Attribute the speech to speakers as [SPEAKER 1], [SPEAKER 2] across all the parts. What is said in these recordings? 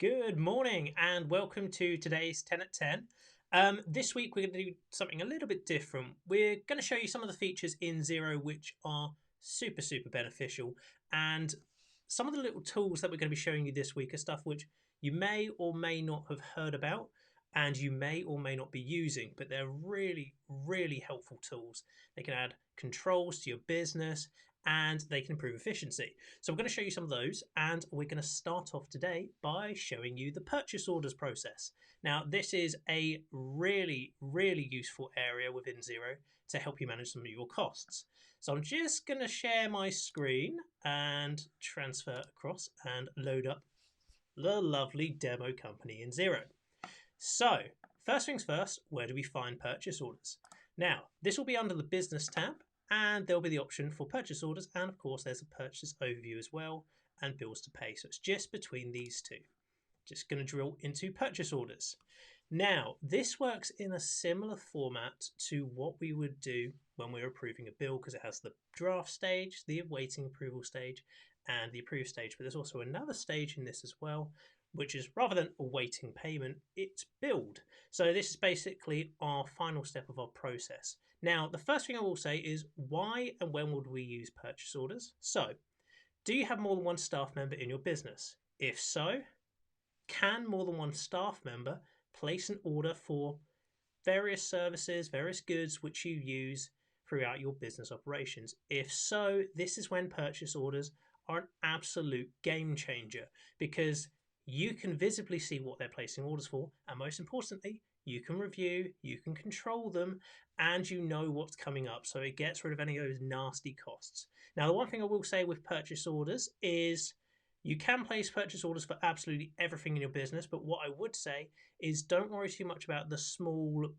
[SPEAKER 1] Good morning and welcome to today's 10 at 10. This week we're going to do something a little bit different. We're going to show you some of the features in Xero which are super beneficial, and some of the little tools that we're going to be showing you this week are stuff which you may or may not have heard about and you may or may not be using, but they're really helpful tools. They can add controls to your business and they can improve efficiency. So we're going to show you some of those, and we're going to start off today by showing you the purchase orders process. Now, this is a really useful area within Xero to help you manage some of your costs. So I'm just going to share my screen and transfer across and load up the lovely demo company in Xero. So first things first, where do we find purchase orders? Now, this will be under the business tab, and there'll be the option for purchase orders, and of course there's a purchase overview as well and bills to pay. So it's just between these two. Just going to drill into purchase orders. Now, this works in a similar format to what we would do when we're approving a bill, because it has the draft stage, the awaiting approval stage, and the approve stage. But there's also another stage in this as well, which is, rather than awaiting payment, it's billed. So this is basically our final step of our process. Now, the first thing I will say is, why and when would we use purchase orders? So, do you have more than one staff member in your business? If so, can more than one staff member place an order for various services, various goods which you use throughout your business operations? If so, this is when purchase orders are an absolute game changer, because you can visibly see what they're placing orders for, and most importantly, you can review, you can control them, and you know what's coming up, so it gets rid of any of those nasty costs. Now, the one thing I will say with purchase orders is you can place purchase orders for absolutely everything in your business, but what I would say is don't worry too much about the small,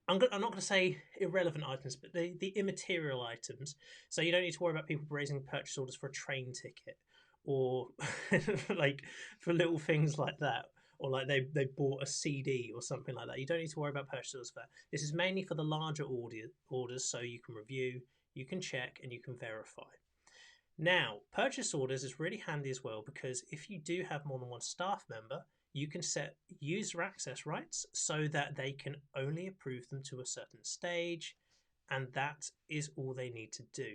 [SPEAKER 1] I'm not going to say irrelevant items, but the immaterial items. So you don't need to worry about people raising purchase orders for a train ticket, or like for little things like that, or like they bought a CD or something like that. You don't need to worry about purchase orders for that. This is mainly for the larger orders, so you can review, you can check, and you can verify. Now, purchase orders is really handy as well, because if you do have more than one staff member, you can set user access rights so that they can only approve them to a certain stage, and that is all they need to do.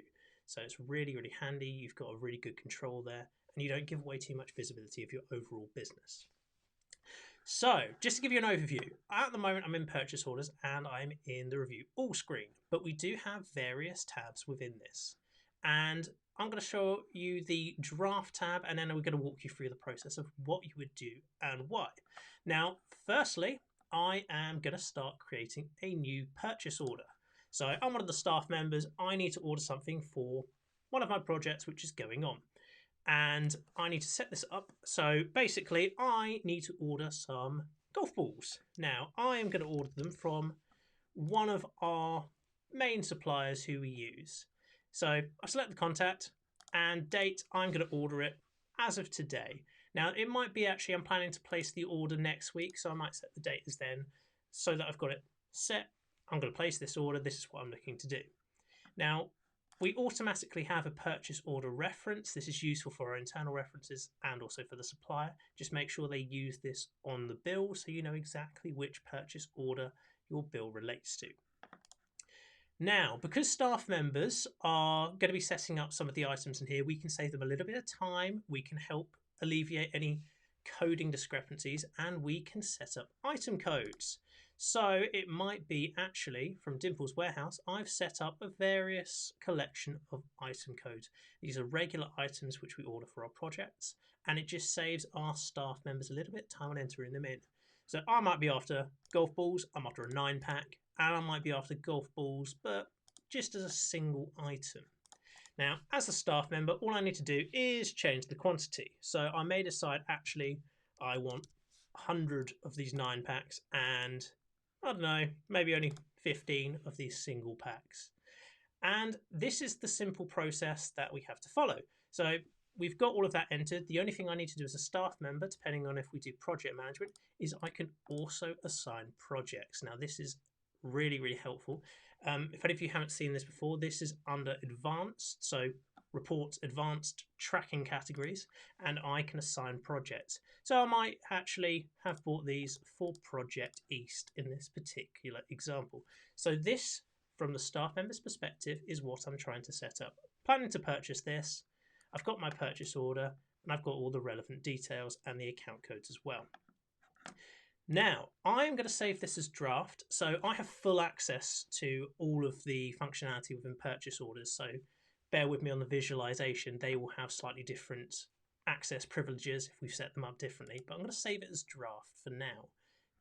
[SPEAKER 1] So it's really handy. You've got a really good control there, and you don't give away too much visibility of your overall business. So just to give you an overview, at the moment I'm in purchase orders and I'm in the review all screen, but we do have various tabs within this. And I'm going to show you the draft tab, and then we're going to walk you through the process of what you would do and why. Now, firstly, I am going to start creating a new purchase order. So I'm one of the staff members. I need to order something for one of my projects which is going on, and I need to set this up. So basically I need to order some golf balls. Now, I am going to order them from one of our main suppliers who we use. So I select the contact and date. I'm going to order it as of today. Now, it might be actually I'm planning to place the order next week, so I might set the date as then so that I've got it set. I'm going to place this order. This is what I'm looking to do. Now, we automatically have a purchase order reference. This is useful for our internal references and also for the supplier. Just make sure they use this on the bill so you know exactly which purchase order your bill relates to. Now, because staff members are going to be setting up some of the items in here, we can save them a little bit of time, we can help alleviate any coding discrepancies, and we can set up item codes. So it might be actually from Dimple's Warehouse, I've set up a various collection of item codes. These are regular items which we order for our projects, and it just saves our staff members a little bit of time on entering them in. So I might be after golf balls, I'm after a 9-pack, and I might be after golf balls, but just as a single item. Now, as a staff member, all I need to do is change the quantity. So I may decide, actually, I want 100 of these 9-packs and, I don't know, maybe only 15 of these single packs. And this is the simple process that we have to follow. So we've got all of that entered. The only thing I need to do as a staff member, depending on if we do project management, is I can also assign projects. Now, this is really helpful. If any of you haven't seen this before, this is under advanced. So reports, advanced tracking categories, and I can assign projects. So I might actually have bought these for Project East in this particular example. So this, from the staff member's perspective, is what I'm trying to set up. Planning to purchase this. I've got my purchase order, and I've got all the relevant details and the account codes as well. Now, I'm going to save this as draft, so I have full access to all of the functionality within purchase orders, so bear with me on the visualization. They will have slightly different access privileges if we've set them up differently, but I'm going to save it as draft for now,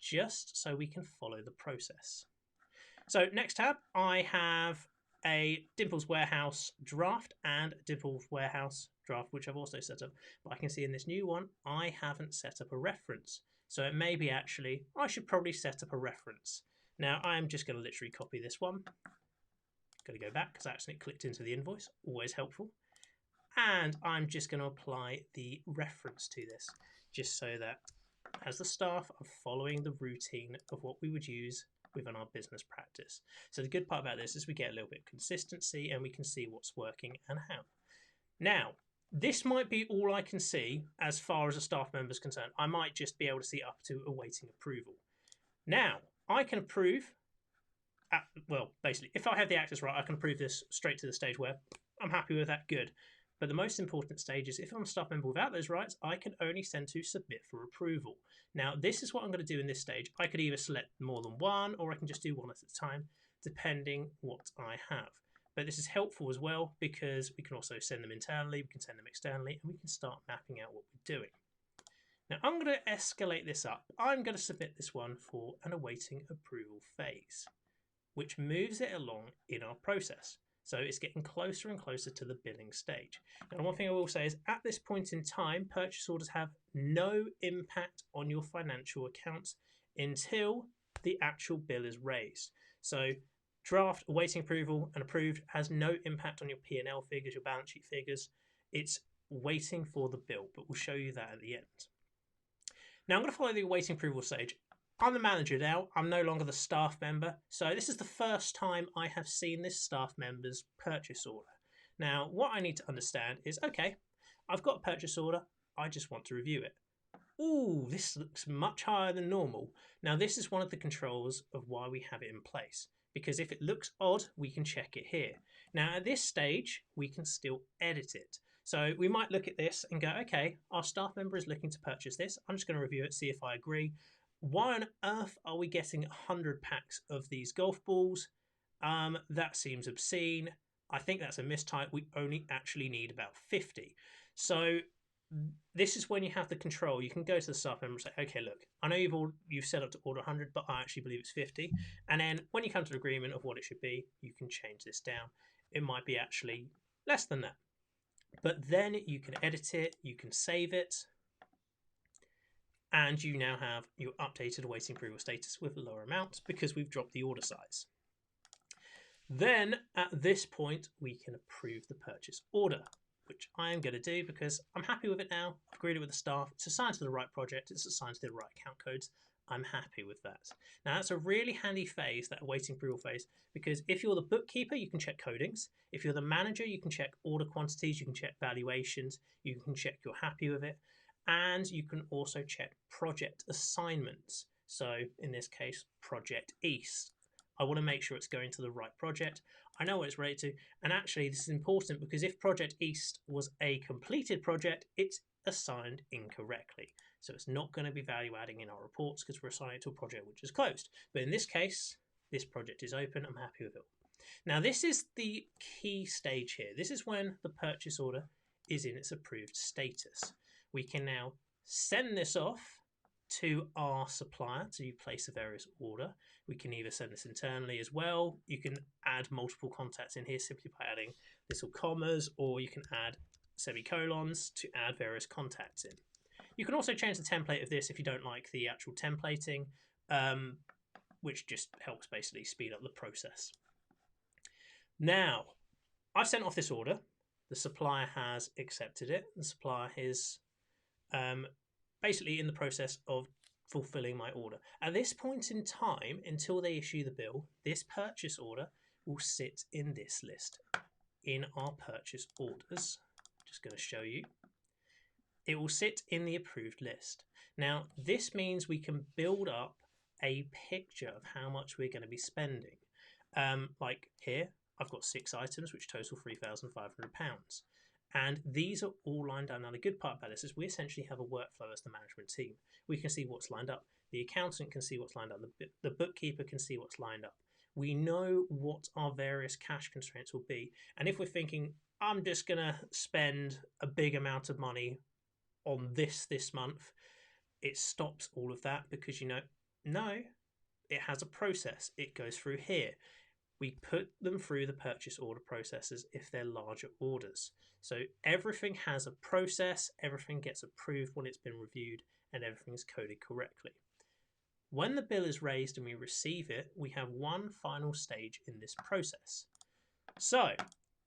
[SPEAKER 1] just so we can follow the process. So next tab, I have a Dimples Warehouse draft and a Dimples Warehouse draft, which I've also set up, but I can see in this new one, I haven't set up a reference. So it may be actually, I should probably set up a reference. Now I'm just going to literally copy this one. Going to go back because I accidentally clicked into the invoice, always helpful. And I'm just going to apply the reference to this, just so that as the staff are following the routine of what we would use within our business practice. So the good part about this is we get a little bit of consistency and we can see what's working and how. Now, this might be all I can see as far as a staff member is concerned. I might just be able to see up to awaiting approval. Now, I can approve, well, basically, if I have the access right, I can approve this straight to the stage where I'm happy with that, good. But the most important stage is if I'm a staff member without those rights, I can only send to submit for approval. Now, this is what I'm going to do in this stage. I could either select more than one, or I can just do one at a time, depending what I have. But this is helpful as well because we can also send them internally, we can send them externally, and we can start mapping out what we're doing. Now I'm going to escalate this up. I'm going to submit this one for an awaiting approval phase, which moves it along in our process. So it's getting closer and closer to the billing stage. Now one thing I will say is at this point in time, purchase orders have no impact on your financial accounts until the actual bill is raised. So draft, awaiting approval, and approved has no impact on your P&L figures, your balance sheet figures. It's waiting for the bill, but we'll show you that at the end. Now I'm going to follow the awaiting approval stage. I'm the manager now. I'm no longer the staff member. So this is the first time I have seen this staff member's purchase order. Now, what I need to understand is, okay, I've got a purchase order. I just want to review it. Ooh, this looks much higher than normal. Now, this is one of the controls of why we have it in place. Because if it looks odd, we can check it here. Now, at this stage, we can still edit it. So we might look at this and go, okay, our staff member is looking to purchase this. I'm just going to review it, see if I agree. Why on earth are we getting 100 packs of these golf balls? That seems obscene. I think that's a mistype. We only actually need about 50. So this is when you have the control. You can go to the staff member and say, okay, look, I know you've set up to order 100, but I actually believe it's 50. And then when you come to an agreement of what it should be, you can change this down. It might be actually less than that. But then you can edit it, you can save it, and you now have your updated awaiting approval status with a lower amount because we've dropped the order size. Then at this point, we can approve the purchase order, which I am going to do because I'm happy with it now. I've agreed it with the staff. It's assigned to the right project. It's assigned to the right account codes. I'm happy with that. Now, that's a really handy phase, that awaiting approval phase, because if you're the bookkeeper, you can check codings. If you're the manager, you can check order quantities. You can check valuations. You can check you're happy with it. And you can also check project assignments. So in this case, Project East. I want to make sure it's going to the right project. I know what it's related to. And actually, this is important because if Project East was a completed project, it's assigned incorrectly. So it's not going to be value adding in our reports because we're assigning it to a project which is closed. But in this case, this project is open. I'm happy with it. Now, this is the key stage here. This is when the purchase order is in its approved status. We can now send this off to our supplier to place a various order. We can either send this internally as well. You can add multiple contacts in here simply by adding little commas, or you can add semicolons to add various contacts in. You can also change the template of this if you don't like the actual templating, which just helps basically speed up the process. Now, I've sent off this order. The supplier has accepted it. The supplier is basically in the process of fulfilling my order. At this point in time, until they issue the bill, this purchase order will sit in this list in our purchase orders, just going to show you, it will sit in the approved list. Now, this means we can build up a picture of how much we're going to be spending. Like here, I've got 6 items which total £3,500. And these are all lined up. Now, the good part about this is we essentially have a workflow as the management team. We can see what's lined up. The accountant can see what's lined up. The bookkeeper can see what's lined up. We know what our various cash constraints will be. And if we're thinking, I'm just going to spend a big amount of money on this month, it stops all of that because, you know, no, it has a process. It goes through here. We put them through the purchase order processes if they're larger orders. So everything has a process, everything gets approved when it's been reviewed, and everything's coded correctly. When the bill is raised and we receive it, we have one final stage in this process. So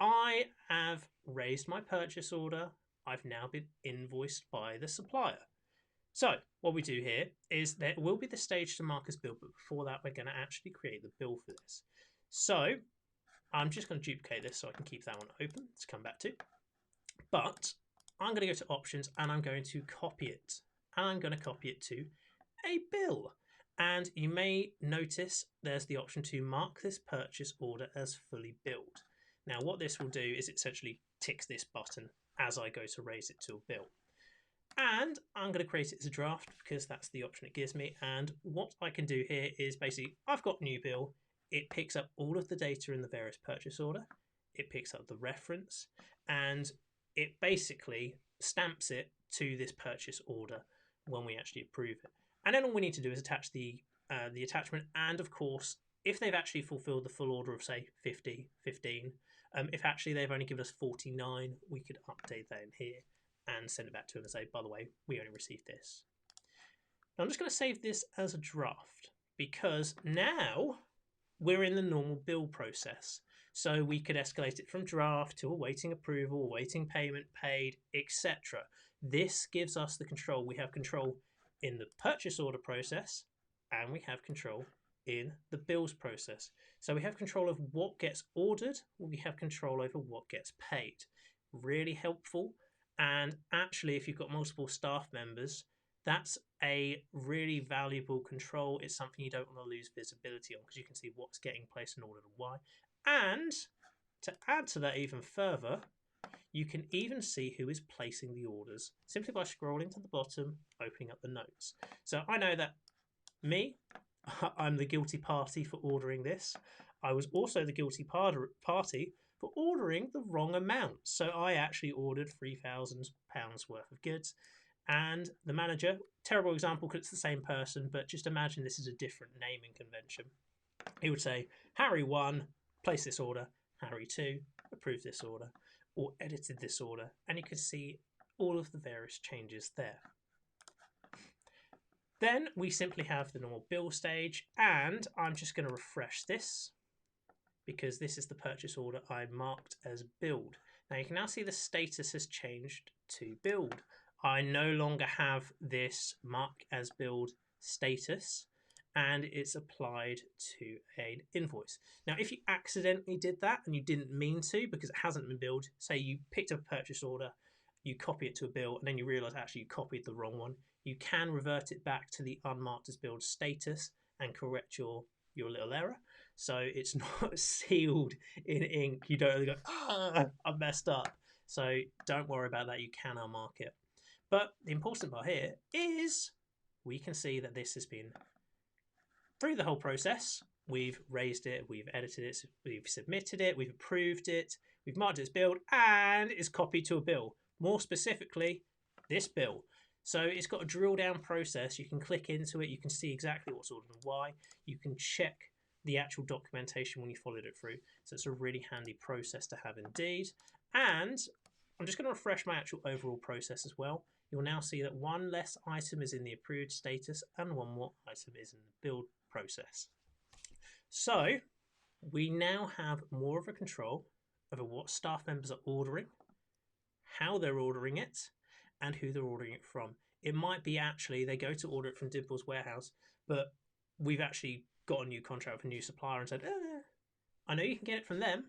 [SPEAKER 1] I have raised my purchase order. I've now been invoiced by the supplier. So what we do here is there will be the stage to mark as bill, but before that, we're going to actually create the bill for this. So I'm just going to duplicate this so I can keep that one open to come back to. But I'm going to go to options and I'm going to copy it. And I'm going to copy it to a bill. And you may notice there's the option to mark this purchase order as fully billed. Now what this will do is it essentially ticks this button as I go to raise it to a bill. And I'm going to create it as a draft because that's the option it gives me. And what I can do here is basically I've got new bill. It picks up all of the data in the various purchase order. It picks up the reference and it basically stamps it to this purchase order when we actually approve it. And then all we need to do is attach the attachment. And of course, if they've actually fulfilled the full order of say 50, 15, if actually they've only given us 49, we could update that in here and send it back to them and say, by the way, we only received this. Now I'm just going to save this as a draft because now we're in the normal bill process. So we could escalate it from draft to awaiting approval, awaiting payment paid, etc. This gives us the control. We have control in the purchase order process and we have control in the bills process. So we have control of what gets ordered, we have control over what gets paid. Really helpful. And actually, if you've got multiple staff members, that's a really valuable control. It's something you don't want to lose visibility on because you can see what's getting placed in order and why. And to add to that even further, you can even see who is placing the orders simply by scrolling to the bottom, opening up the notes. So I know that me, I'm the guilty party for ordering this. I was also the guilty party for ordering the wrong amount. So I actually ordered £3,000 worth of goods. And the manager, terrible example because it's the same person, but just imagine this is a different naming convention. He would say, Harry 1, place this order. Harry 2, approve this order. Or edited this order. And you can see all of the various changes there. Then we simply have the normal bill stage. And I'm just going to refresh this because this is the purchase order I marked as billed. Now you can now see the status has changed to billed. I no longer have this mark as billed status and it's applied to an invoice. Now, if you accidentally did that and you didn't mean to because it hasn't been billed, say you picked up a purchase order, you copy it to a bill and then you realize actually you copied the wrong one, you can revert it back to the unmarked as billed status and correct your little error. So it's not sealed in ink. You don't really go, I messed up. So don't worry about that. You can unmark it. But the important part here is we can see that this has been through the whole process. We've raised it, we've edited it, we've submitted it, we've approved it, we've marked it as billed, and it's copied to a bill. More specifically, this bill. So it's got a drill down process. You can click into it, you can see exactly what's ordered and why. You can check the actual documentation when you followed it through. So it's a really handy process to have indeed. And I'm just going to refresh my actual overall process as well. You'll now see that one less item is in the approved status and one more item is in the build process. So we now have more of a control over what staff members are ordering, how they're ordering it, and who they're ordering it from. It might be actually they go to order it from Dimple's warehouse, but we've actually got a new contract with a new supplier and said, I know you can get it from them,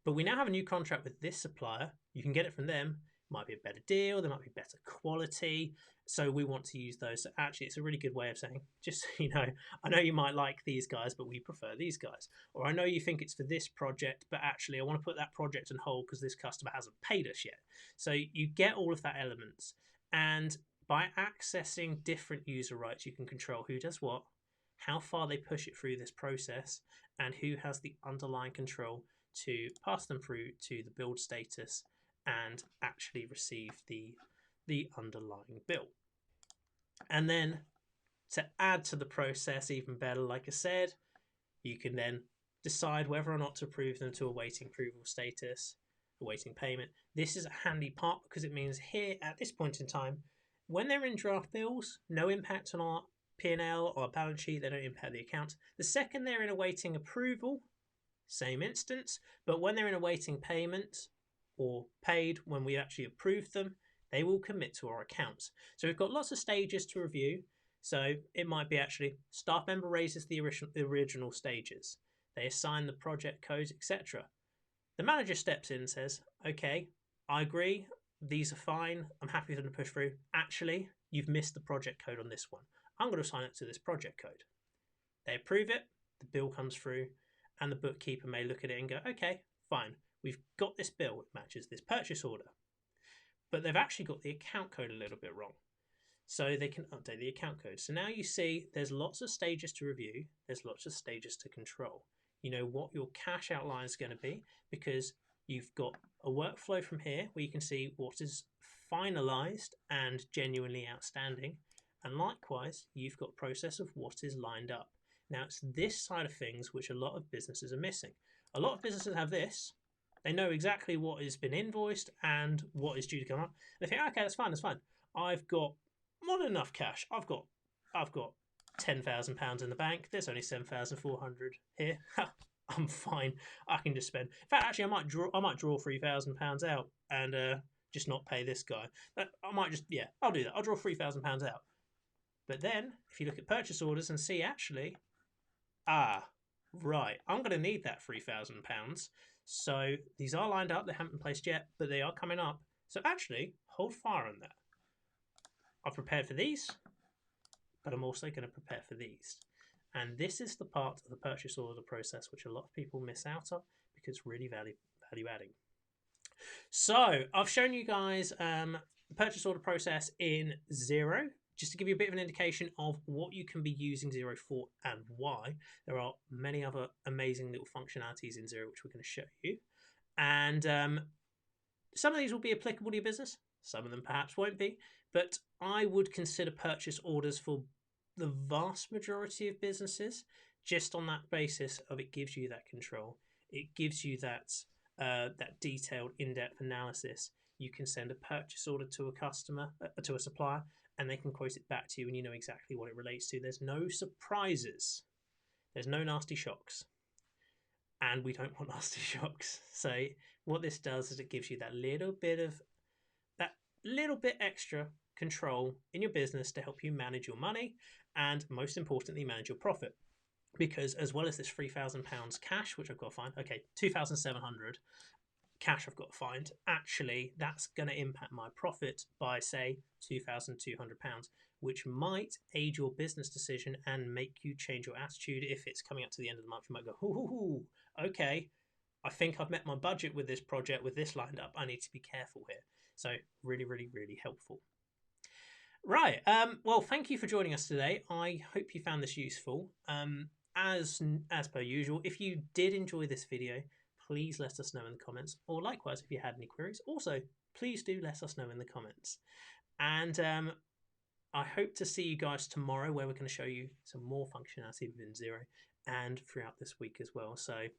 [SPEAKER 1] But we now have a new contract with this supplier. You can get it from them. Might be a better deal. There might be better quality. So we want to use those. So actually, it's a really good way of saying, just so you know, I know you might like these guys, but we prefer these guys. Or I know you think it's for this project, but actually I want to put that project on hold because this customer hasn't paid us yet. So you get all of that elements. And by accessing different user rights, you can control who does what, how far they push it through this process, and who has the underlying control to pass them through to the build status and actually receive the underlying bill. And then to add to the process even better, like I said, you can then decide whether or not to approve them to awaiting approval status, awaiting payment. This is a handy part because it means here at this point in time, when they're in draft bills, no impact on our P&L or balance sheet, they don't impact the account. The second they're in awaiting approval, same instance, but when they're in awaiting payment or paid when we actually approve them, they will commit to our accounts. So we've got lots of stages to review. So it might be actually staff member raises the original stages. They assign the project codes, etc. The manager steps in and says, okay, I agree. These are fine. I'm happy for them to push through. Actually, you've missed the project code on this one. I'm going to assign it to this project code. They approve it. The bill comes through and the bookkeeper may look at it and go, okay, fine. We've got this bill. It matches this purchase order. But they've actually got the account code a little bit wrong. So they can update the account code. So now you see there's lots of stages to review. There's lots of stages to control. You know what your cash outline is going to be because you've got a workflow from here where you can see what is finalized and genuinely outstanding. And likewise, you've got process of what is lined up. Now, it's this side of things which a lot of businesses are missing. A lot of businesses have this. They know exactly what has been invoiced and what is due to come up. They think, okay, that's fine, that's fine. I've got more than enough cash. I've got £10,000 in the bank. There's only 7,400 here. I'm fine. I can just spend. In fact, actually, I might draw £3,000 out and just not pay this guy. I might just, yeah, I'll do that. I'll draw £3,000 out. But then, if you look at purchase orders and see, actually, right, I'm going to need that £3,000. So these are lined up. They haven't been placed yet, but they are coming up. So actually, hold fire on that. I've prepared for these, but I'm also going to prepare for these. And this is the part of the purchase order process which a lot of people miss out on because it's really value adding. So I've shown you guys the purchase order process in Xero, just to give you a bit of an indication of what you can be using Xero for and why. There are many other amazing little functionalities in Xero which we're going to show you. And some of these will be applicable to your business. Some of them perhaps won't be. But I would consider purchase orders for the vast majority of businesses just on that basis of it gives you that control. It gives you that that detailed, in-depth analysis. You can send a purchase order to a customer, to a supplier, and they can quote it back to you and you know exactly what it relates to. There's no surprises. There's no nasty shocks. And we don't want nasty shocks. So what this does is it gives you that little bit extra control in your business to help you manage your money and most importantly manage your profit, because as well as this £3,000 cash which I've got to find, okay, 2,700 cash I've got to find, actually that's going to impact my profit by say £2,200, which might aid your business decision and make you change your attitude. If it's coming up to the end of the month, you might go, ooh, okay, I think I've met my budget with this project, with this lined up, I need to be careful here. So really, really, really helpful. Right. Well, thank you for joining us today. I hope you found this useful. As per usual, if you did enjoy this video, please let us know in the comments. Or likewise, if you had any queries, also please do let us know in the comments. And I hope to see you guys tomorrow, where we're going to show you some more functionality within Xero and throughout this week as well. So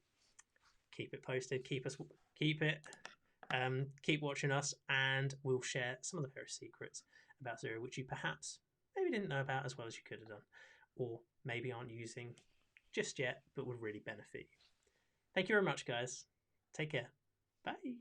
[SPEAKER 1] keep it posted. Keep watching us, and we'll share some of the various secrets about Xero which you perhaps maybe didn't know about as well as you could have done, or maybe aren't using just yet but would really benefit you. Thank you very much, guys. Take care. Bye.